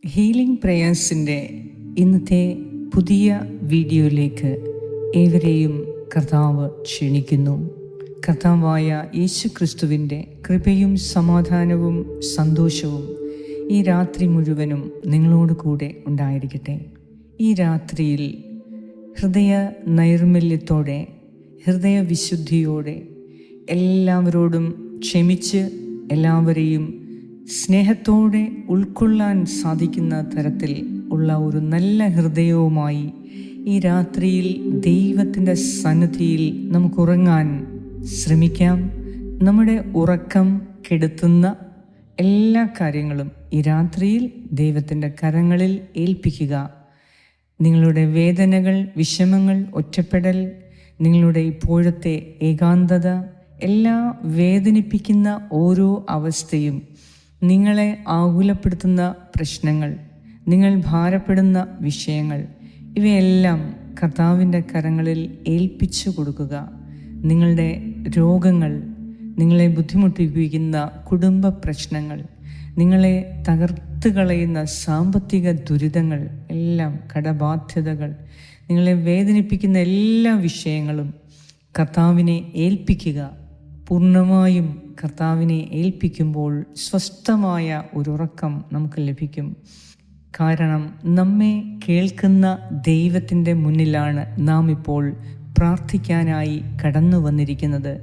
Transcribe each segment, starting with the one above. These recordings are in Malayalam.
ഹീലിംഗ് പ്രേയേഴ്സിൻ്റെ ഇന്നത്തെ പുതിയ വീഡിയോയിലേക്ക് ഏവരെയും കർത്താവ് ക്ഷണിക്കുന്നു. കർത്താവായ യേശു ക്രിസ്തുവിൻ്റെ കൃപയും സമാധാനവും സന്തോഷവും ഈ രാത്രി മുഴുവനും നിങ്ങളോട് കൂടെ ഉണ്ടായിരിക്കട്ടെ. ഈ രാത്രിയിൽ ഹൃദയ നൈർമല്യത്തോടെ, ഹൃദയവിശുദ്ധിയോടെ എല്ലാവരോടും ക്ഷമിച്ച് എല്ലാവരെയും സ്നേഹത്തോടെ ഉൾക്കൊള്ളാൻ സാധിക്കുന്ന തരത്തിൽ ഉള്ള ഒരു നല്ല ഹൃദയവുമായി ഈ രാത്രിയിൽ ദൈവത്തിൻ്റെ സന്നിധിയിൽ നമുക്കുറങ്ങാൻ ശ്രമിക്കാം. നമ്മുടെ ഉറക്കം കെടുത്തുന്ന എല്ലാ കാര്യങ്ങളും ഈ രാത്രിയിൽ ദൈവത്തിൻ്റെ കരങ്ങളിൽ ഏൽപ്പിക്കുക. നിങ്ങളുടെ വേദനകൾ, വിഷമങ്ങൾ, ഒറ്റപ്പെടൽ, നിങ്ങളുടെ ഇപ്പോഴത്തെ ഏകാന്തത, എല്ലാ വേദനിപ്പിക്കുന്ന ഓരോ അവസ്ഥയും, നിങ്ങളെ ആകുലപ്പെടുത്തുന്ന പ്രശ്നങ്ങൾ, നിങ്ങൾ ഭാരപ്പെടുന്ന വിഷയങ്ങൾ, ഇവയെല്ലാം കർത്താവിൻ്റെ കരങ്ങളിൽ ഏൽപ്പിച്ചു കൊടുക്കുക. നിങ്ങളുടെ രോഗങ്ങൾ, നിങ്ങളെ ബുദ്ധിമുട്ടിപ്പിക്കുന്ന കുടുംബ പ്രശ്നങ്ങൾ, നിങ്ങളെ തകർത്ത് കളയുന്ന സാമ്പത്തിക ദുരിതങ്ങൾ, എല്ലാം കടബാധ്യതകൾ, നിങ്ങളെ വേദനിപ്പിക്കുന്ന എല്ലാ വിഷയങ്ങളും കർത്താവിനെ ഏൽപ്പിക്കുക. പൂർണ്ണമായും കർത്താവിനെ ഏൽപ്പിക്കുമ്പോൾ സ്വസ്ഥമായ ഒരുറക്കം നമുക്ക് ലഭിക്കും. കാരണം നമ്മെ കേൾക്കുന്ന ദൈവത്തിൻ്റെ മുന്നിലാണ് നാം ഇപ്പോൾ പ്രാർത്ഥിക്കാനായി കടന്നു വന്നിരിക്കുന്നത്.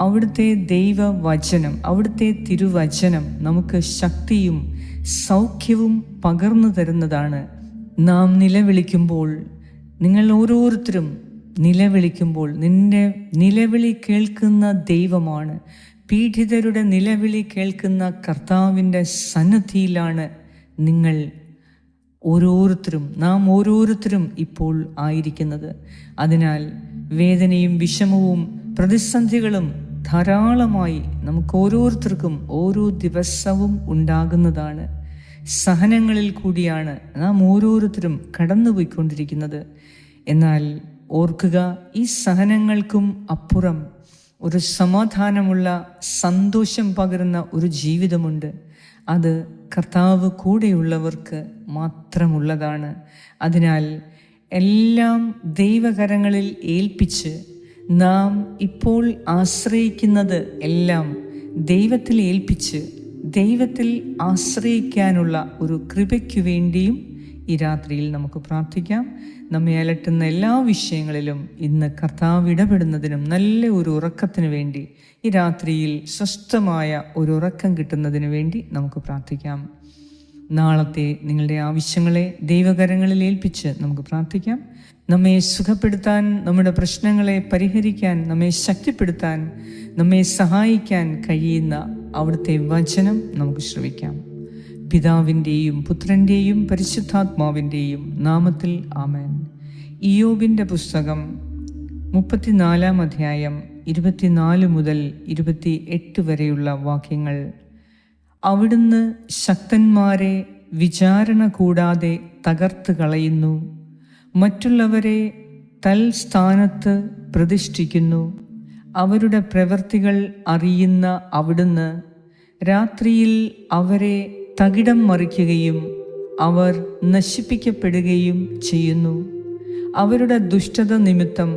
അവിടുത്തെ ദൈവവചനം, അവിടുത്തെ തിരുവചനം നമുക്ക് ശക്തിയും സൗഖ്യവും പകർന്നു തരുന്നതാണ്. നാം നിലവിളിക്കുമ്പോൾ, നിങ്ങൾ ഓരോരുത്തരും നിലവിളിക്കുമ്പോൾ, നിന്റെ നിലവിളി കേൾക്കുന്ന ദൈവമാണ്. പീഡിതരുടെ നിലവിളി കേൾക്കുന്ന കർത്താവിൻ്റെ സന്നിധിയിലാണ് നിങ്ങൾ ഓരോരുത്തരും, നാം ഓരോരുത്തരും ഇപ്പോൾ ആയിരിക്കുന്നത്. അതിനാൽ വേദനയും വിഷമവും പ്രതിസന്ധികളും ധാരാളമായി നമുക്ക് ഓരോരുത്തർക്കും ഓരോ ദിവസവും ഉണ്ടാകുന്നതാണ്. സഹനങ്ങളിൽ കൂടിയാണ് നാം ഓരോരുത്തരും കടന്നുപോയിക്കൊണ്ടിരിക്കുന്നത്. എന്നാൽ ഓർക്കുക, ഈ സഹനങ്ങൾക്കും അപ്പുറം ഒരു സമാധാനമുള്ള, സന്തോഷം പകരുന്ന ഒരു ജീവിതമുണ്ട്. അത് കർത്താവ് കൂടെയുള്ളവർക്ക് മാത്രമുള്ളതാണ്. അതിനാൽ എല്ലാം ദൈവകരങ്ങളിൽ ഏൽപ്പിച്ച് നാം ഇപ്പോൾ ആശ്രയിക്കുന്നത് എല്ലാം ദൈവത്തിൽ ഏൽപ്പിച്ച് ദൈവത്തിൽ ആശ്രയിക്കാനുള്ള ഒരു കൃപയ്ക്കു വേണ്ടിയും ഈ രാത്രിയിൽ നമുക്ക് പ്രാർത്ഥിക്കാം. നമ്മെ അലട്ടുന്ന എല്ലാ വിഷയങ്ങളിലും ഇന്ന് കർത്താവ് ഇടപെടുന്നതിനും നല്ല ഒരു ഉറക്കത്തിന് വേണ്ടി, ഈ രാത്രിയിൽ സ്വസ്ഥമായ ഒരു ഉറക്കം കിട്ടുന്നതിന് വേണ്ടി നമുക്ക് പ്രാർത്ഥിക്കാം. നാളത്തെ നിങ്ങളുടെ ആവശ്യങ്ങളെ ദൈവകരങ്ങളിൽ ഏൽപ്പിച്ച് നമുക്ക് പ്രാർത്ഥിക്കാം. നമ്മെ സുഖപ്പെടുത്താൻ, നമ്മുടെ പ്രശ്നങ്ങളെ പരിഹരിക്കാൻ, നമ്മെ ശക്തിപ്പെടുത്താൻ, നമ്മെ സഹായിക്കാൻ കഴിയുന്ന അവിടുത്തെ വചനം നമുക്ക് ശ്രവിക്കാം. പിതാവിൻ്റെയും പുത്രൻ്റെയും പരിശുദ്ധാത്മാവിൻ്റെയും നാമത്തിൽ ആമേൻ. ഇയ്യോബിൻ്റെ പുസ്തകം 34 അധ്യായം 24 മുതൽ 28 വരെയുള്ള വാക്യങ്ങൾ. അവിടുന്ന് ശക്തന്മാരെ വിചാരണ കൂടാതെ തകർത്ത് കളയുന്നു, മറ്റുള്ളവരെ തൽസ്ഥാനത്ത് പ്രതിഷ്ഠിക്കുന്നു. അവരുടെ പ്രവൃത്തികൾ അറിയുന്ന അവിടുന്ന് രാത്രിയിൽ അവരെ തകിടം മറിക്കുകയും അവർ നശിപ്പിക്കപ്പെടുകയും ചെയ്യുന്നു. അവരുടെ ദുഷ്ടത നിമിത്തം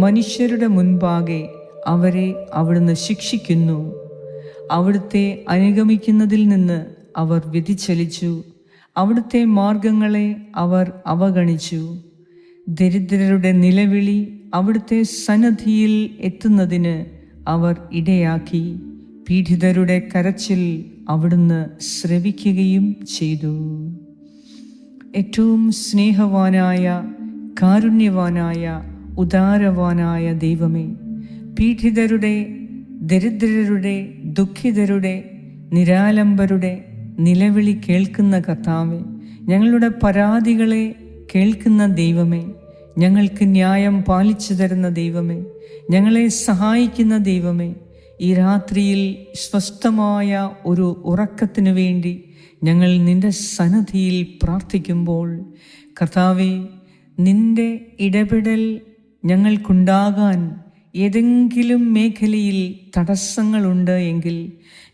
മനുഷ്യരുടെ മുൻപാകെ അവരെ അവിടുന്ന് ശിക്ഷിക്കുന്നു. അവിടുത്തെ അനുഗമിക്കുന്നതിൽ നിന്ന് അവർ വ്യതിചലിച്ചു, അവിടുത്തെ മാർഗങ്ങളെ അവർ അവഗണിച്ചു. ദരിദ്രരുടെ നിലവിളി അവിടുത്തെ സന്നിധിയിൽ എത്തുന്നതിന് അവർ ഇടയാക്കി. പീഡിതരുടെ കരച്ചിൽ അവിടുന്ന് ശ്രവിക്കുകയും ചെയ്തു. ഏറ്റവും സ്നേഹവാനായ, കാരുണ്യവാനായ, ഉദാരവാനായ ദൈവമേ, പീഡിതരുടെ, ദരിദ്രരുടെ, ദുഃഖിതരുടെ, നിരാലംബരുടെ നിലവിളി കേൾക്കുന്ന കർത്താവേ, ഞങ്ങളുടെ പരാതികളെ കേൾക്കുന്ന ദൈവമേ, ഞങ്ങൾക്ക് ന്യായം പാലിച്ചു തരുന്ന ദൈവമേ, ഞങ്ങളെ സഹായിക്കുന്ന ദൈവമേ, ഈ രാത്രിയിൽ സ്വസ്ഥമായ ഒരു ഉറക്കത്തിനു വേണ്ടി ഞങ്ങൾ നിന്റെ സന്നിധിയിൽ പ്രാർത്ഥിക്കുമ്പോൾ, കർത്താവേ, നിന്റെ ഇടപെടൽ ഞങ്ങൾക്കുണ്ടാകാൻ ഏതെങ്കിലും മേഖലയിൽ തടസ്സങ്ങളുണ്ട് എങ്കിൽ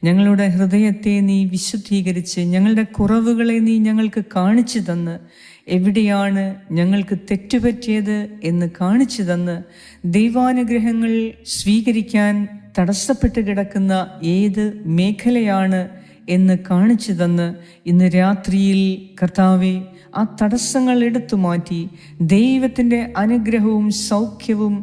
ഞങ്ങളുടെ ഹൃദയത്തെ നീ വിശുദ്ധീകരിച്ച് ഞങ്ങളുടെ കുറവുകളെ നീ ഞങ്ങൾക്ക് കാണിച്ചു തന്ന്, എവിടെയാണ് ഞങ്ങൾക്ക് തെറ്റുപറ്റിയത് എന്ന് കാണിച്ചു തന്ന്, ദൈവാനുഗ്രഹങ്ങൾ സ്വീകരിക്കാൻ തടസ്സപ്പെട്ട് കിടക്കുന്ന ഏത് മേഖലയാണ് എന്ന് കാണിച്ചു തന്ന്, ഇന്ന് രാത്രിയിൽ കർത്താവെ ആ തടസ്സങ്ങൾ എടുത്തു മാറ്റി ദൈവത്തിൻ്റെ അനുഗ്രഹവും സൗഖ്യവും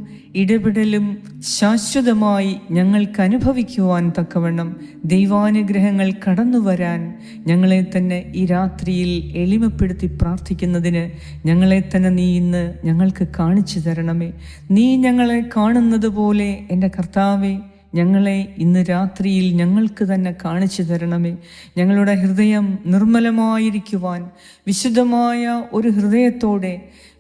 ഇടപെടലും ശാശ്വതമായി ഞങ്ങൾക്ക് അനുഭവിക്കുവാൻ തക്കവണ്ണം ദൈവാനുഗ്രഹങ്ങൾ കടന്നു വരാൻ ഞങ്ങളെ തന്നെ ഈ രാത്രിയിൽ എളിമപ്പെടുത്തി പ്രാർത്ഥിക്കുന്നതിന് ഞങ്ങളെ തന്നെ നീ ഇന്ന് ഞങ്ങൾക്ക് കാണിച്ചു തരണമേ. നീ ഞങ്ങളെ കാണുന്നത് പോലെ എൻ്റെ കർത്താവേ, ഞങ്ങളെ ഇന്ന് രാത്രിയിൽ ഞങ്ങൾക്ക് തന്നെ കാണിച്ചു തരണമേ. ഞങ്ങളുടെ ഹൃദയം നിർമ്മലമായിരിക്കുവാൻ, വിശുദ്ധമായ ഒരു ഹൃദയത്തോടെ,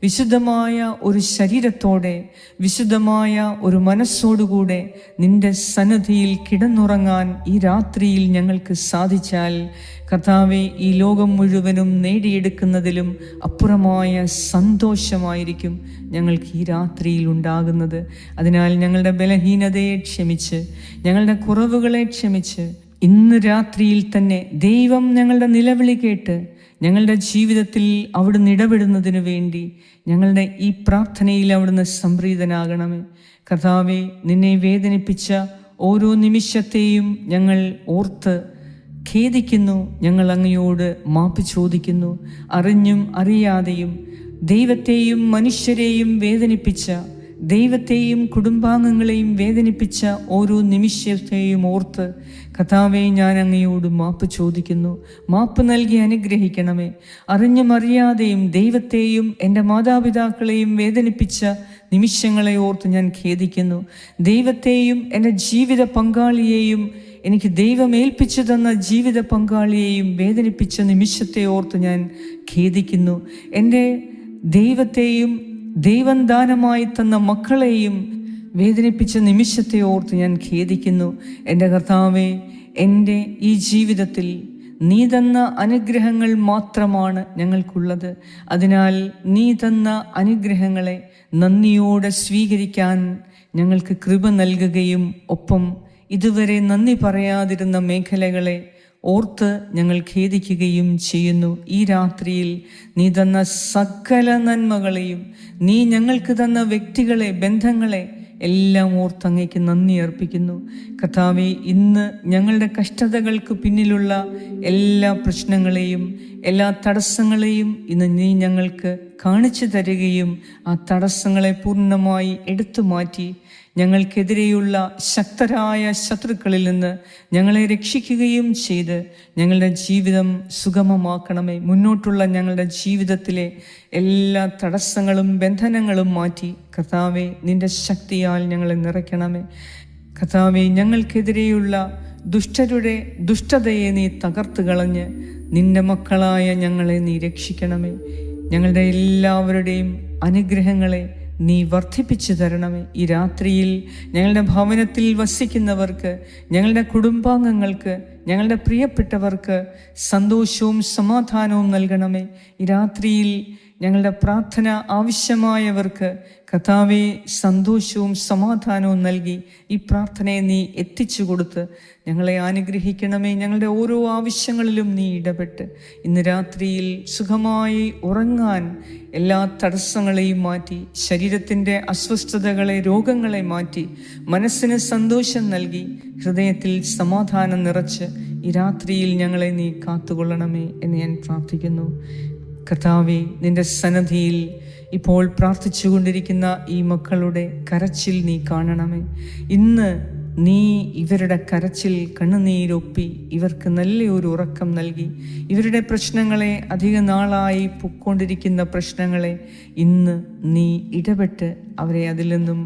വിശുദ്ധമായ ഒരു ശരീരത്തോടെ, വിശുദ്ധമായ ഒരു മനസ്സോടുകൂടെ നിന്റെ സന്നിധിയിൽ കിടന്നുറങ്ങാൻ ഈ രാത്രിയിൽ ഞങ്ങൾക്ക് സാധിച്ചാൽ കർത്താവെ, ഈ ലോകം മുഴുവനും നേടിയെടുക്കുന്നതിലും അപ്പുറമായ സന്തോഷമായിരിക്കും ഞങ്ങൾക്ക് ഈ രാത്രിയിൽ ഉണ്ടാകുന്നത്. അതിനാൽ ഞങ്ങളുടെ ബലഹീനതയെ ക്ഷമിച്ച്, ഞങ്ങളുടെ കുറവുകളെ ക്ഷമിച്ച്, ഇന്ന് രാത്രിയിൽ തന്നെ ദൈവം ഞങ്ങളുടെ നിലവിളി കേട്ട് ഞങ്ങളുടെ ജീവിതത്തിൽ അവിടുന്ന് ഇടപെടുന്നതിന് വേണ്ടി ഞങ്ങളുടെ ഈ പ്രാർത്ഥനയിൽ അവിടുന്ന് സംപ്രീതനാകണമേ. കർത്താവെ, നിന്നെ വേദനിപ്പിച്ച ഓരോ നിമിഷത്തെയും ഞങ്ങൾ ഓർത്ത് ഖേദിക്കുന്നു. ഞങ്ങൾ അങ്ങയോട് മാപ്പ് ചോദിക്കുന്നു. അറിഞ്ഞും അറിയാതെയും ദൈവത്തെയും മനുഷ്യരെയും വേദനിപ്പിച്ച, ദൈവത്തെയും കുടുംബാംഗങ്ങളെയും വേദനിപ്പിച്ച ഓരോ നിമിഷത്തെയും ഓർത്ത് കർത്താവേ, ഞാൻ അങ്ങയോട് മാപ്പ് ചോദിക്കുന്നു. മാപ്പ് നൽകി അനുഗ്രഹിക്കണമേ. അറിഞ്ഞും അറിയാതെയും ദൈവത്തെയും എൻ്റെ മാതാപിതാക്കളെയും വേദനിപ്പിച്ച നിമിഷങ്ങളെ ഓർത്ത് ഞാൻ ഖേദിക്കുന്നു. ദൈവത്തെയും എൻ്റെ ജീവിത പങ്കാളിയെയും, എനിക്ക് ദൈവം ഏൽപ്പിച്ചു തന്ന ജീവിത പങ്കാളിയെയും വേദനിപ്പിച്ച നിമിഷത്തെ ഓർത്ത് ഞാൻ ഖേദിക്കുന്നു. എൻ്റെ ദൈവത്തെയും ദൈവം ദാനമായി തന്ന മക്കളെയും വേദനിപ്പിച്ച നിമിഷത്തെ ഓർത്ത് ഞാൻ ഖേദിക്കുന്നു. എൻ്റെ കർത്താവേ, എൻ്റെ ഈ ജീവിതത്തിൽ നീ തന്ന അനുഗ്രഹങ്ങൾ മാത്രമാണ് ഞങ്ങൾക്കുള്ളത്. അതിനാൽ നീ തന്ന അനുഗ്രഹങ്ങളെ നന്ദിയോടെ സ്വീകരിക്കാൻ ഞങ്ങൾക്ക് കൃപ നൽകുകയും ഒപ്പം ഇതുവരെ നന്ദി പറയാതിരുന്ന മേഖലകളെ ഓർത്ത് ഞങ്ങൾ ഖേദിക്കുകയും ചെയ്യുന്നു. ഈ രാത്രിയിൽ നീ തന്ന സകല നന്മകളെയും, നീ ഞങ്ങൾക്ക് തന്ന വ്യക്തികളെ, ബന്ധങ്ങളെ എല്ലാം ഓർത്ത് അങ്ങേക്ക് നന്ദി അർപ്പിക്കുന്നു. കർത്താവേ, ഇന്ന് ഞങ്ങളുടെ കഷ്ടതകൾക്ക് പിന്നിലുള്ള എല്ലാ പ്രശ്നങ്ങളെയും, എല്ലാ തടസ്സങ്ങളെയും ഇന്ന് നീ ഞങ്ങൾക്ക് കാണിച്ചു തരികയും ആ തടസ്സങ്ങളെ പൂർണ്ണമായി എടുത്തു മാറ്റി ഞങ്ങൾക്കെതിരെയുള്ള ശക്തരായ ശത്രുക്കളിൽ നിന്ന് ഞങ്ങളെ രക്ഷിക്കുകയും ചെയ്ത് ഞങ്ങളുടെ ജീവിതം സുഗമമാക്കണമേ. മുന്നോട്ടുള്ള ഞങ്ങളുടെ ജീവിതത്തിലെ എല്ലാ തടസ്സങ്ങളും ബന്ധനങ്ങളും മാറ്റി കർത്താവെ, നിന്റെ ശക്തിയാൽ ഞങ്ങളെ നിറയ്ക്കണമേ. കർത്താവെ, ഞങ്ങൾക്കെതിരെയുള്ള ദുഷ്ടരുടെ ദുഷ്ടതയെ നീ തകർത്ത് കളഞ്ഞ് നിന്റെ മക്കളായ ഞങ്ങളെ നീ രക്ഷിക്കണമേ. ഞങ്ങളുടെ എല്ലാവരുടെയും അനുഗ്രഹങ്ങളെ നീ വർദ്ധിപ്പിച്ചു തരണമേ. ഈ രാത്രിയിൽ ഞങ്ങളുടെ ഭവനത്തിൽ വസിക്കുന്നവർക്ക്, ഞങ്ങളുടെ കുടുംബാംഗങ്ങൾക്ക്, ഞങ്ങളുടെ പ്രിയപ്പെട്ടവർക്ക് സന്തോഷവും സമാധാനവും നൽകണമേ. ഈ രാത്രിയിൽ ഞങ്ങളുടെ പ്രാർത്ഥന ആവശ്യമായവർക്ക് കർത്താവേ, സന്തോഷവും സമാധാനവും നൽകി ഈ പ്രാർത്ഥനയെ നീ എത്തിച്ചു കൊടുത്ത് ഞങ്ങളെ അനുഗ്രഹിക്കണമേ. ഞങ്ങളുടെ ഓരോ ആവശ്യങ്ങളിലും നീ ഇടപെട്ട് ഇന്ന് രാത്രിയിൽ സുഖമായി ഉറങ്ങാൻ എല്ലാ തടസ്സങ്ങളെയും മാറ്റി, ശരീരത്തിൻ്റെ അസ്വസ്ഥതകളെ, രോഗങ്ങളെ മാറ്റി, മനസ്സിന് സന്തോഷം നൽകി, ഹൃദയത്തിൽ സമാധാനം നിറച്ച് ഈ രാത്രിയിൽ ഞങ്ങളെ നീ കാത്തുകൊള്ളണമേ എന്ന് ഞാൻ പ്രാർത്ഥിക്കുന്നു. കർത്താവേ, നിന്റെ സന്നിധിയിൽ ഇപ്പോൾ പ്രാർത്ഥിച്ചു കൊണ്ടിരിക്കുന്ന ഈ മക്കളുടെ കരച്ചിൽ നീ കാണണമേ. ഇന്ന് നീ ഇവരുടെ കരച്ചിൽ കണ്ണുനീരൊപ്പി ഇവർക്ക് നല്ലൊരു ഉറക്കം നൽകി, ഇവരുടെ പ്രശ്നങ്ങളെ, അധിക നാളായി പൊക്കൊണ്ടിരിക്കുന്ന പ്രശ്നങ്ങളെ ഇന്ന് നീ ഇടപെട്ട് അവരെ അതിൽ നിന്നും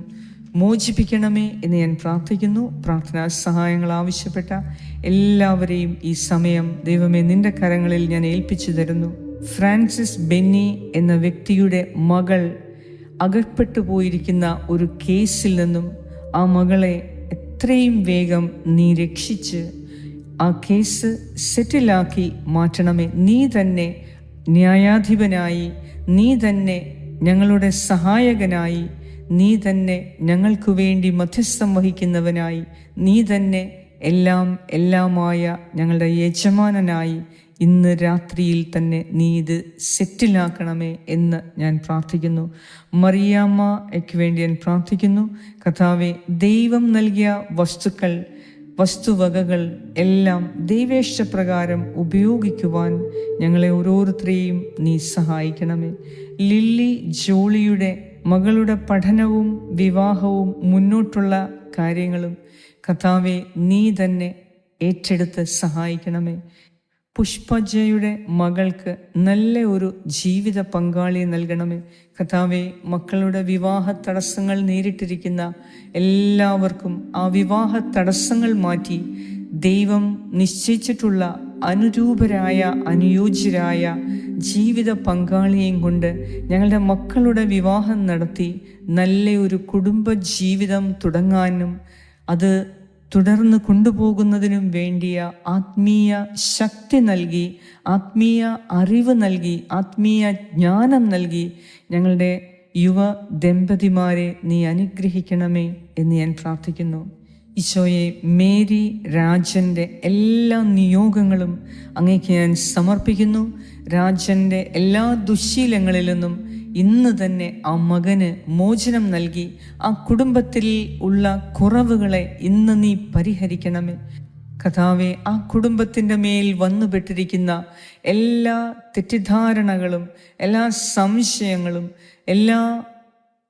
മോചിപ്പിക്കണമേ എന്ന് ഞാൻ പ്രാർത്ഥിക്കുന്നു. പ്രാർത്ഥനാ സഹായങ്ങൾ ആവശ്യപ്പെട്ട എല്ലാവരെയും ഈ സമയം ദൈവമേ നിന്റെ കരങ്ങളിൽ ഞാൻ ഏൽപ്പിച്ചു തരുന്നു. ഫ്രാൻസിസ് ബെന്നി എന്ന വ്യക്തിയുടെ മകൾ അകപ്പെട്ടു പോയിരിക്കുന്ന ഒരു കേസിൽ നിന്നും ആ മകളെ എത്രയും വേഗം നീ രക്ഷിച്ച് ആ കേസ് സെറ്റിലാക്കി മാറ്റണമേ. നീ തന്നെ ന്യായാധിപനായി, നീ തന്നെ ഞങ്ങളുടെ സഹായകനായി, നീ തന്നെ ഞങ്ങൾക്ക് വേണ്ടി മധ്യസ്ഥം വഹിക്കുന്നവനായി, നീ തന്നെ എല്ലാമായ ഞങ്ങളുടെ യജമാനനായി ഇന്ന് രാത്രിയിൽ തന്നെ നീ ഇത് സെറ്റിലാക്കണമേ എന്ന് ഞാൻ പ്രാർത്ഥിക്കുന്നു. മറിയാമ്മയ്ക്ക് വേണ്ടി ഞാൻ പ്രാർത്ഥിക്കുന്നു. കർത്താവേ, ദൈവം നൽകിയ വസ്തുവകകൾ എല്ലാം ദൈവേഷ്ടപ്രകാരം ഉപയോഗിക്കുവാൻ ഞങ്ങളെ ഓരോരുത്തരെയും നീ സഹായിക്കണമേ. ലില്ലി ജോളിയുടെ മകളുടെ പഠനവും വിവാഹവും മുന്നോട്ടുള്ള കാര്യങ്ങളും കർത്താവെ നീ തന്നെ ഏറ്റെടുത്ത് സഹായിക്കണമേ. പുഷ്പജയുടെ മകൾക്ക് നല്ല ഒരു ജീവിത പങ്കാളിയെ നൽകണമേ. കർത്താവെ, മക്കളുടെ വിവാഹ തടസ്സങ്ങൾ നേരിട്ടിരിക്കുന്ന എല്ലാവർക്കും ആ വിവാഹ തടസ്സങ്ങൾ മാറ്റി ദൈവം നിശ്ചയിച്ചിട്ടുള്ള അനുയോജ്യരായ ജീവിത പങ്കാളിയെയും കൊണ്ട് ഞങ്ങളുടെ മക്കളുടെ വിവാഹം നടത്തി നല്ല ഒരു കുടുംബ ജീവിതം തുടങ്ങാനും അത് തുടർന്ന് കൊണ്ടുപോകുന്നതിനും വേണ്ടിയ ആത്മീയ ശക്തി നൽകി, ആത്മീയ അറിവ് നൽകി, ആത്മീയ ജ്ഞാനം നൽകി ഞങ്ങളുടെ യുവ ദമ്പതിമാരെ നീ അനുഗ്രഹിക്കണമേ എന്ന് ഞാൻ പ്രാർത്ഥിക്കുന്നു. ഈശോയെ, മേരി രാജൻ്റെ എല്ലാ നിയോഗങ്ങളും അങ്ങേക്ക് ഞാൻ സമർപ്പിക്കുന്നു. രാജൻ്റെ എല്ലാ ദുശ്ശീലങ്ങളിൽ നിന്നും ഇന്ന് തന്നെ ആ മകന് മോചനം നൽകി ആ കുടുംബത്തിൽ ഉള്ള കുറവുകളെ ഇന്ന് നീ പരിഹരിക്കണമേ. കർത്താവേ, ആ കുടുംബത്തിൻ്റെ മേൽ വന്നുപെട്ടിരിക്കുന്ന എല്ലാ തെറ്റിദ്ധാരണകളും എല്ലാ സംശയങ്ങളും എല്ലാ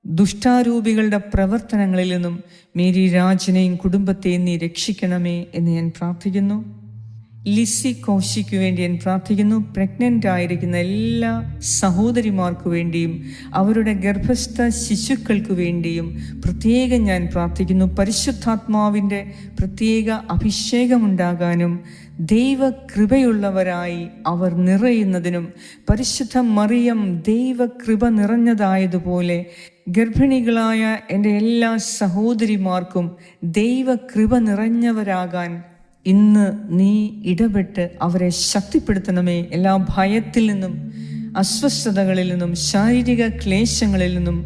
ദുഷ്ടാരൂപികളുടെ പ്രവർത്തനങ്ങളിൽ നിന്നും മേരി രാജനെയും കുടുംബത്തെയും നീ രക്ഷിക്കണമേ എന്ന് ഞാൻ പ്രാർത്ഥിക്കുന്നു. ലിസി കൗശിക്ക് വേണ്ടി ഞാൻ പ്രാർത്ഥിക്കുന്നു. പ്രഗ്നൻ്റ് ആയിരിക്കുന്ന എല്ലാ സഹോദരിമാർക്ക് വേണ്ടിയും അവരുടെ ഗർഭസ്ഥ ശിശുക്കൾക്ക് വേണ്ടിയും പ്രത്യേകം ഞാൻ പ്രാർത്ഥിക്കുന്നു. പരിശുദ്ധാത്മാവിൻ്റെ പ്രത്യേക അഭിഷേകമുണ്ടാകാനും ദൈവകൃപയുള്ളവരായി അവർ നിറയുന്നതിനും പരിശുദ്ധ മറിയം ദൈവകൃപ നിറഞ്ഞതായതുപോലെ ഗർഭിണികളായ എൻ്റെ എല്ലാ സഹോദരിമാർക്കും ദൈവകൃപ നിറഞ്ഞവരാകാൻ ഇന്ന് നീ ഇടപെട്ട് അവരെ ശക്തിപ്പെടുത്തണമേ. എല്ലാ ഭയത്തിൽ നിന്നും, അസ്വസ്ഥതകളിൽ നിന്നും, ശാരീരിക ക്ലേശങ്ങളിൽ നിന്നും,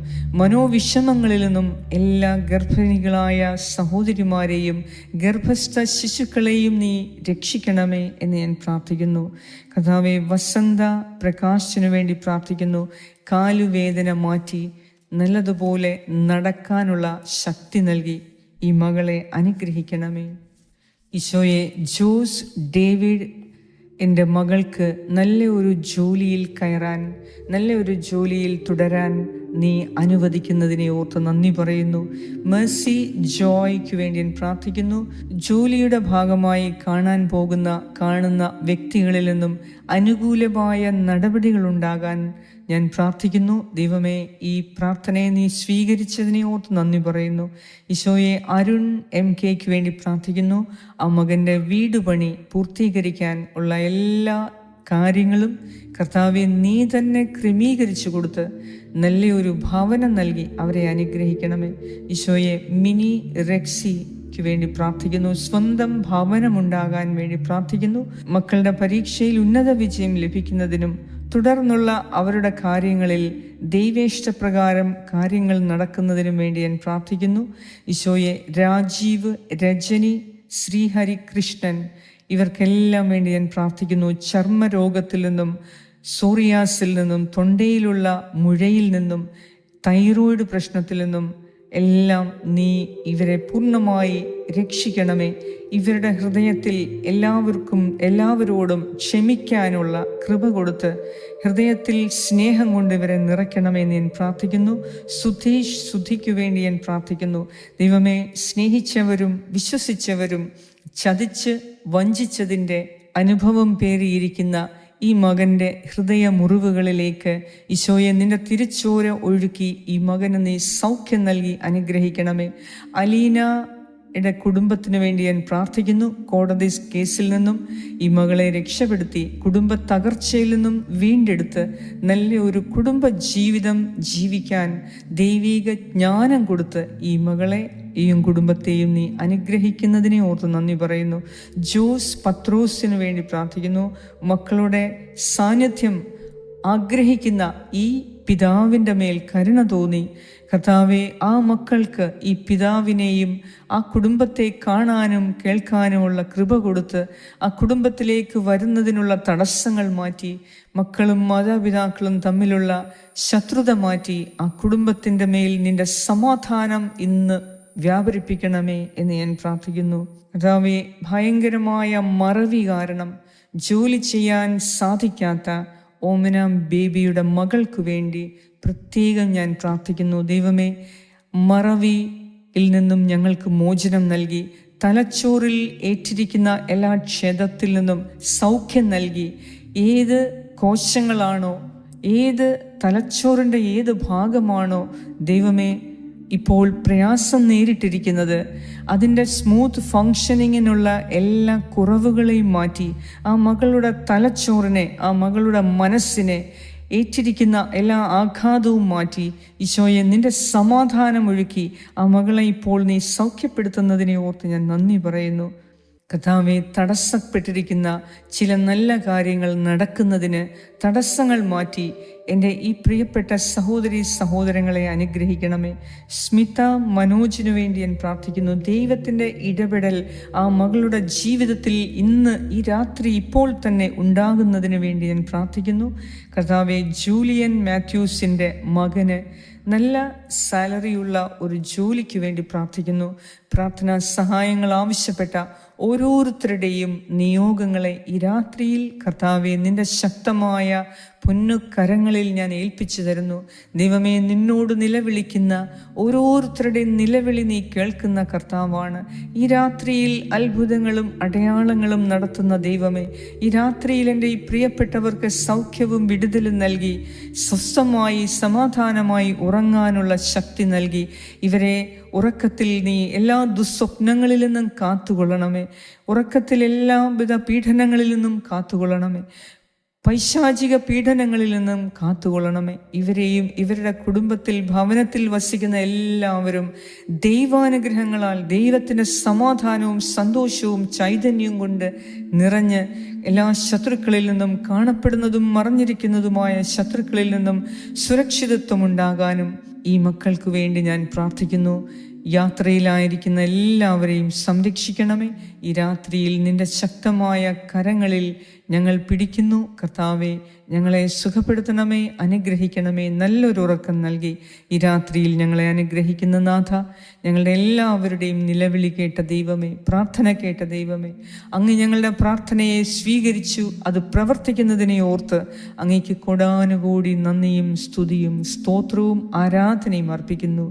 മനോവിഷമങ്ങളിൽ നിന്നും എല്ലാ ഗർഭിണികളായ സഹോദരിമാരെയും ഗർഭസ്ഥ ശിശുക്കളെയും നീ രക്ഷിക്കണമേ എന്ന് ഞാൻ പ്രാർത്ഥിക്കുന്നു. കർത്താവേ, വസന്ത പ്രകാശിനു വേണ്ടി പ്രാർത്ഥിക്കുന്നു. കാലുവേദന മാറ്റി നല്ലതുപോലെ നടക്കാനുള്ള ശക്തി നൽകി ഈ മകളെ അനുഗ്രഹിക്കണമേ. ഈശോയെ, ജോസ് ഡേവിഡ് എൻ്റെ മകൾക്ക് നല്ല ഒരു ജോലിയിൽ കയറാൻ, നല്ല ഒരു ജോലിയിൽ തുടരാൻ നീ അനുവദിക്കുന്നതിനെ ഓർത്ത് നന്ദി പറയുന്നു. മേഴ്സി ജോയ്ക്ക് വേണ്ടി ഞാൻ പ്രാർത്ഥിക്കുന്നു. ജോലിയുടെ ഭാഗമായി കാണുന്ന വ്യക്തികളിൽ നിന്നും അനുകൂലമായ നടപടികളുണ്ടാകാൻ ഞാൻ പ്രാർത്ഥിക്കുന്നു. ദൈവമേ, ഈ പ്രാർത്ഥനയെ നീ സ്വീകരിച്ചതിനെ ഓർത്ത് നന്ദി പറയുന്നു. ഈശോയെ, അരുൺ MKക്ക് വേണ്ടി പ്രാർത്ഥിക്കുന്നു. ആ മകൻ്റെ വീട് പണി പൂർത്തീകരിക്കാൻ ഉള്ള എല്ലാ കാര്യങ്ങളും കർത്താവെ നീ തന്നെ ക്രമീകരിച്ചു കൊടുത്ത് നല്ലൊരു ഭവനം നൽകി അവരെ അനുഗ്രഹിക്കണമേ. ഈശോയെ, മിനി റെക്സിക്ക് വേണ്ടി പ്രാർത്ഥിക്കുന്നു. സ്വന്തം ഭവനമുണ്ടാകാൻ വേണ്ടി പ്രാർത്ഥിക്കുന്നു. മക്കളുടെ പരീക്ഷയിൽ ഉന്നത വിജയം ലഭിക്കുന്നതിനും തുടർന്നുള്ള അവരുടെ കാര്യങ്ങളിൽ ദൈവേഷ്ടപ്രകാരം കാര്യങ്ങൾ നടക്കുന്നതിനും വേണ്ടി ഞാൻ പ്രാർത്ഥിക്കുന്നു. ഈശോയെ, രാജീവ്, രജനി, ശ്രീഹരി, കൃഷ്ണൻ ഇവർക്കെല്ലാം വേണ്ടി ഞാൻ പ്രാർത്ഥിക്കുന്നു. ചർമ്മരോഗത്തിൽ നിന്നും, സോറിയാസിൽ നിന്നും, തൊണ്ടയിലുള്ള മുഴയിൽ നിന്നും, തൈറോയിഡ് പ്രശ്നത്തിൽ നിന്നും എല്ലാം നീ ഇവരെ പൂർണ്ണമായി രക്ഷിക്കണമേ. ഇവരുടെ ഹൃദയത്തിൽ എല്ലാവരോടും ക്ഷമിക്കാനുള്ള കൃപ കൊടുത്ത് ഹൃദയത്തിൽ സ്നേഹം കൊണ്ട് ഇവരെ നിറയ്ക്കണമെന്ന് ഞാൻ പ്രാർത്ഥിക്കുന്നു. സുധിക്ക് വേണ്ടി ഞാൻ പ്രാർത്ഥിക്കുന്നു. ദൈവമേ, സ്നേഹിച്ചവരും വിശ്വസിച്ചവരും ചതിച്ച് വഞ്ചിച്ചതിൻ്റെ അനുഭവം പേറിയിരിക്കുന്ന ഈ മകൻ്റെ ഹൃദയ മുറിവുകളിലേക്ക് ഈശോയെ നിന്റെ തിരിച്ചോര ഒഴുക്കി ഈ മകന് നീ സൗഖ്യം നൽകി അനുഗ്രഹിക്കണമേ. അലീനയുടെ കുടുംബത്തിന് വേണ്ടി ഞാൻ പ്രാർത്ഥിക്കുന്നു. കോടതി കേസിൽ നിന്നും ഈ മകളെ രക്ഷപ്പെടുത്തി കുടുംബ തകർച്ചയിൽ നിന്നും വീണ്ടെടുത്ത് നല്ല ഒരു കുടുംബ ജീവിതം ജീവിക്കാൻ ദൈവിക ജ്ഞാനം കൊടുത്ത് ഈ മകളെ കുടുംബത്തെയും നീ അനുഗ്രഹിക്കുന്നതിനെ ഓർത്ത് നന്ദി പറയുന്നു. ജോസ് പത്രോസിന് വേണ്ടി പ്രാർത്ഥിക്കുന്നു. മക്കളുടെ സാന്നിധ്യം ആഗ്രഹിക്കുന്ന ഈ പിതാവിൻ്റെ മേൽ കരുണ തോന്നി കർത്താവെ, ആ മക്കൾക്ക് ഈ പിതാവിനെയും ആ കുടുംബത്തെ കാണാനും കേൾക്കാനുമുള്ള കൃപ കൊടുത്ത് ആ കുടുംബത്തിലേക്ക് വരുന്നതിനുള്ള തടസ്സങ്ങൾ മാറ്റി, മക്കളും മാതാപിതാക്കളും തമ്മിലുള്ള ശത്രുത മാറ്റി ആ കുടുംബത്തിൻ്റെ മേൽ നിന്റെ സമാധാനം ഇന്ന് വ്യാപരിപ്പിക്കണമേ എന്ന് ഞാൻ പ്രാർത്ഥിക്കുന്നു. കർത്താവെ, ഭയങ്കരമായ മറവി കാരണം ജോലി ചെയ്യാൻ സാധിക്കാത്ത ഓമന ബേബിയുടെ മകൾക്ക് വേണ്ടി പ്രത്യേകം ഞാൻ പ്രാർത്ഥിക്കുന്നു. ദൈവമേ, മറവിയിൽ നിന്നും ഞങ്ങൾക്ക് മോചനം നൽകി, തലച്ചോറിൽ ഏറ്റിരിക്കുന്ന എല്ലാ ക്ഷതത്തിൽ നിന്നും സൗഖ്യം നൽകി, ഏത് കോശങ്ങളാണോ, ഏത് തലച്ചോറിൻ്റെ ഏത് ഭാഗമാണോ ദൈവമേ ഇപ്പോൾ പ്രയാസം നേരിട്ടിരിക്കുന്നത്, അതിൻ്റെ സ്മൂത്ത് ഫങ്ഷനിങ്ങിനുള്ള എല്ലാ കുറവുകളെയും മാറ്റി ആ മകളുടെ തലച്ചോറിനെ, ആ മകളുടെ മനസ്സിനെ, ഏറ്റിരിക്കുന്ന എല്ലാ ആഘാതവും മാറ്റി ഈശോയെ നിന്റെ സമാധാനം ഒഴുക്കി ആ മകളെ ഇപ്പോൾ നീ സൗഖ്യപ്പെടുത്തുന്നതിനെ ഓർത്ത് ഞാൻ നന്ദി പറയുന്നു. കർത്താവെ, തടസ്സപ്പെട്ടിരിക്കുന്ന ചില നല്ല കാര്യങ്ങൾ നടക്കുന്നതിന് തടസ്സങ്ങൾ മാറ്റി എൻ്റെ ഈ പ്രിയപ്പെട്ട സഹോദരി സഹോദരങ്ങളെ അനുഗ്രഹിക്കണമേ. സ്മിത മനോജിനു വേണ്ടി ഞാൻ പ്രാർത്ഥിക്കുന്നു. ദൈവത്തിൻ്റെ ഇടപെടൽ ആ മകളുടെ ജീവിതത്തിൽ ഇന്ന് ഈ രാത്രി ഇപ്പോൾ തന്നെ ഉണ്ടാകുന്നതിന് വേണ്ടി ഞാൻ പ്രാർത്ഥിക്കുന്നു. കർത്താവെ, ജൂലിയൻ മാത്യൂസിൻ്റെ മകന് നല്ല സാലറിയുള്ള ഒരു ജോലിക്ക് വേണ്ടി പ്രാർത്ഥിക്കുന്നു. പ്രാർത്ഥനാ സഹായങ്ങൾ ആവശ്യപ്പെട്ട ഓരോരുത്തരുടെയും നിയോഗങ്ങളെ ഈ രാത്രിയിൽ കർത്താവെ നിന്റെ ശക്തമായ പൊന്നുകരങ്ങളിൽ ഞാൻ ഏൽപ്പിച്ചു തരുന്നു. ദൈവമേ, നിന്നോട് നിലവിളിക്കുന്ന ഓരോരുത്തരുടെയും നിലവിളി നീ കേൾക്കുന്ന കർത്താവാണ്. ഈ രാത്രിയിൽ അത്ഭുതങ്ങളും അടയാളങ്ങളും നടത്തുന്ന ദൈവമേ, ഈ രാത്രിയിൽ എൻ്റെ ഈ പ്രിയപ്പെട്ടവർക്ക് സൗഖ്യവും വിടുതലും നൽകി സ്വസ്ഥമായി സമാധാനമായി ഉറങ്ങാനുള്ള ശക്തി നൽകി ഇവരെ ഉറക്കത്തിൽ നീ എല്ലാ ദുസ്വപ്നങ്ങളിൽ നിന്നും കാത്തുകൊള്ളണമേ. ഉറക്കത്തിൽ എല്ലാവിധ പീഡനങ്ങളിൽ നിന്നും കാത്തുകൊള്ളണമേ. പൈശാചിക പീഡനങ്ങളിൽ നിന്നും കാത്തുകൊള്ളണമേ. ഇവരെയും ഇവരുടെ കുടുംബത്തിൽ ഭവനത്തിൽ വസിക്കുന്ന എല്ലാവരും ദൈവാനുഗ്രഹങ്ങളാൽ ദൈവത്തിൻ്റെ സമാധാനവും സന്തോഷവും ചൈതന്യവും കൊണ്ട് നിറഞ്ഞ് എല്ലാ ശത്രുക്കളിൽ നിന്നും, കാണപ്പെടുന്നതും മറഞ്ഞിരിക്കുന്നതുമായ ശത്രുക്കളിൽ നിന്നും സുരക്ഷിതത്വം ഉണ്ടാകാനും ഈ മക്കൾക്ക് വേണ്ടി ഞാൻ പ്രാർത്ഥിക്കുന്നു. യാത്രയിലായിരിക്കുന്ന എല്ലാവരെയും സംരക്ഷിക്കണമേ. ഈ രാത്രിയിൽ നിന്റെ ശക്തമായ കരങ്ങളിൽ ഞങ്ങൾ പിടിക്കുന്നു. കർത്താവെ, ഞങ്ങളെ സുഖപ്പെടുത്തണമേ, അനുഗ്രഹിക്കണമേ, നല്ലൊരു ഉറക്കം നൽകി ഈ രാത്രിയിൽ ഞങ്ങളെ അനുഗ്രഹിക്കുന്ന നാഥ, ഞങ്ങളുടെ എല്ലാവരുടെയും നിലവിളി കേട്ട ദൈവമേ, പ്രാർത്ഥന കേട്ട ദൈവമേ, അങ്ങ് ഞങ്ങളുടെ പ്രാർത്ഥനയെ സ്വീകരിച്ചു. അത് പ്രവർത്തിക്കുന്നതിനെ ഓർത്ത് അങ്ങേക്ക് കൊടാനുകൂടി നന്ദിയും സ്തുതിയും സ്തോത്രവും ആരാധനയും അർപ്പിക്കുന്നു.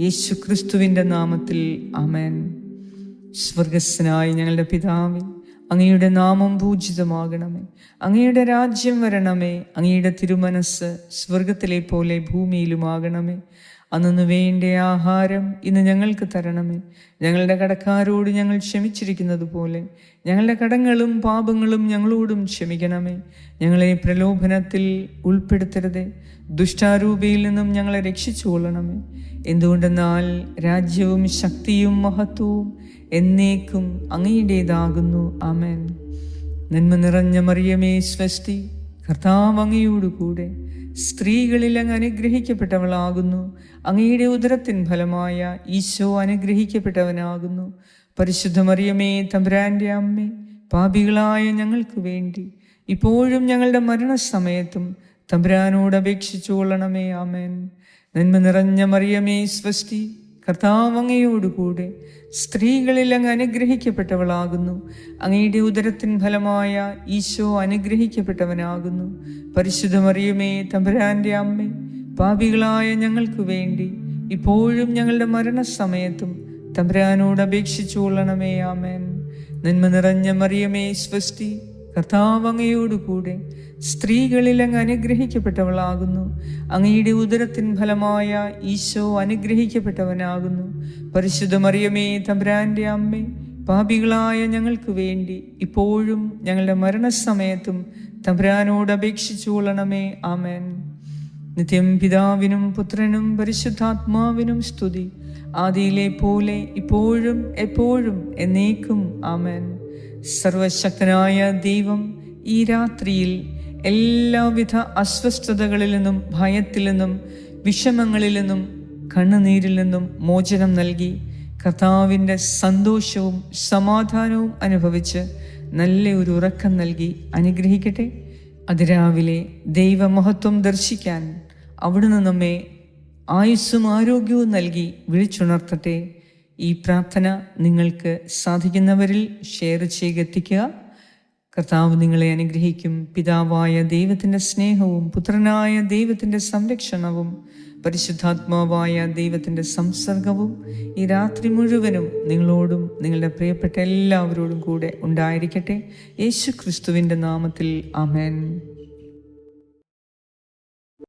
യേശു ക്രിസ്തുവിൻ്റെ നാമത്തിൽ ആമേൻ. സ്വർഗസ്സനായ ഞങ്ങളുടെ പിതാവേ, അങ്ങയുടെ നാമം പൂജിതമാകണമേ. അങ്ങയുടെ രാജ്യം വരണമേ. അങ്ങയുടെ തിരുമനസ് സ്വർഗത്തിലെ പോലെ ഭൂമിയിലുമാകണമേ. അന്നു വേണ്ട ആഹാരം ഇന്ന് ഞങ്ങൾക്ക് തരണമേ. ഞങ്ങളുടെ കടക്കാരോട് ഞങ്ങൾ ക്ഷമിച്ചിരിക്കുന്നത് പോലെ ഞങ്ങളുടെ കടങ്ങളും പാപങ്ങളും ഞങ്ങളോടും ക്ഷമിക്കണമേ. ഞങ്ങളെ പ്രലോഭനത്തിൽ ഉൾപ്പെടുത്തരുതേ, ദുഷ്ടാരൂപിയിൽ നിന്നും ഞങ്ങളെ രക്ഷിച്ചുകൊള്ളണമേ. എന്തുകൊണ്ടെന്നാൽ രാജ്യവും ശക്തിയും മഹത്വവും എന്നേക്കും അങ്ങയുടേതാകുന്നു. ആമേൻ. നന്മ നിറഞ്ഞ മറിയമേ സ്വസ്തി, കർത്താവ് അങ്ങയോട് കൂടെ സ്ത്രീകളിൽ അങ്ങ് അനുഗ്രഹിക്കപ്പെട്ടവളാകുന്നു. അങ്ങയുടെ ഉദരത്തിൻ ഫലമായ ഈശോ അനുഗ്രഹിക്കപ്പെട്ടവനാകുന്നു. പരിശുദ്ധ മറിയമേ, തമ്പുരാൻ്റെ അമ്മേ, പാപികളായ ഞങ്ങൾക്ക് വേണ്ടി ഇപ്പോഴും ഞങ്ങളുടെ മരണസമയത്തും തമ്പുരാനോട് അപേക്ഷിച്ചു കൊള്ളണമേ. ആമേൻ. നന്മ നിറഞ്ഞ മറിയമേ സ്വസ്തി, കർത്താവ് അങ്ങയോടുകൂടെ സ്ത്രീകളിൽ അങ്ങ് അനുഗ്രഹിക്കപ്പെട്ടവളാകുന്നു. അങ്ങയുടെ ഉദരത്തിൻ ഫലമായ ഈശോ അനുഗ്രഹിക്കപ്പെട്ടവനാകുന്നു. പരിശുദ്ധ മറിയമേ, തമ്പുരാൻ്റെ അമ്മേ, പാപികളായ ഞങ്ങൾക്ക് വേണ്ടി ഇപ്പോഴും ഞങ്ങളുടെ മരണസമയത്തും തമ്പുരാനോട് അപേക്ഷിച്ചു കൊള്ളണമേ. ആമേൻ. നന്മ നിറഞ്ഞ മറിയമേ സ്വസ്തി, കർത്താവ് അങ്ങയോടുകൂടെ സ്ത്രീകളിൽ അങ്ങ് അനുഗ്രഹിക്കപ്പെട്ടവളാകുന്നു. അങ്ങയുടെ ഉദരത്തിൻ ഫലമായ ഈശോ അനുഗ്രഹിക്കപ്പെട്ടവനാകുന്നു. പരിശുദ്ധ മറിയമേ, തമ്പുരാൻ്റെ അമ്മേ, പാപികളായ ഞങ്ങൾക്ക് വേണ്ടി ഇപ്പോഴും ഞങ്ങളുടെ മരണസമയത്തും തമ്പുരാനോട് അപേക്ഷിച്ചു കൊള്ളണമേ. ആമേൻ. നിത്യം പിതാവിനും പുത്രനും പരിശുദ്ധാത്മാവിനും സ്തുതി, ആദിയിലെ പോലെ ഇപ്പോഴും എപ്പോഴും എന്നേക്കും. ആമേൻ. സർവശക്തനായ ദൈവം ഈ രാത്രിയിൽ എല്ലാവിധ അസ്വസ്ഥതകളിൽ നിന്നും, ഭയത്തിൽ നിന്നും, വിഷമങ്ങളിൽ നിന്നും, കണ്ണുനീരിൽ നിന്നും മോചനം നൽകി കർത്താവിൻ്റെ സന്തോഷവും സമാധാനവും അനുഭവിച്ച് നല്ല ഒരു ഉറക്കം നൽകി അനുഗ്രഹിക്കട്ടെ. അതിരാവിലെ ദൈവമഹത്വം ദർശിക്കാൻ അവിടുന്ന് നമ്മെ ആയുസ്സും ആരോഗ്യവും നൽകി വിളിച്ചുണർത്തട്ടെ. ഈ പ്രാർത്ഥന നിങ്ങൾക്ക് സാധിക്കുന്നവരിൽ ഷെയർ ചെയ്ത് എത്തിക്കുക. കർത്താവ് നിങ്ങളെ അനുഗ്രഹിക്കും. പിതാവായ ദൈവത്തിൻ്റെ സ്നേഹവും പുത്രനായ ദൈവത്തിൻ്റെ സംരക്ഷണവും പരിശുദ്ധാത്മാവായ ദൈവത്തിൻ്റെ സംസർഗവും ഈ രാത്രി മുഴുവനും നിങ്ങളോടും നിങ്ങളുടെ പ്രിയപ്പെട്ട എല്ലാവരോടും കൂടെ ഉണ്ടായിരിക്കട്ടെ. യേശു ക്രിസ്തുവിൻ്റെ നാമത്തിൽ ആമേൻ.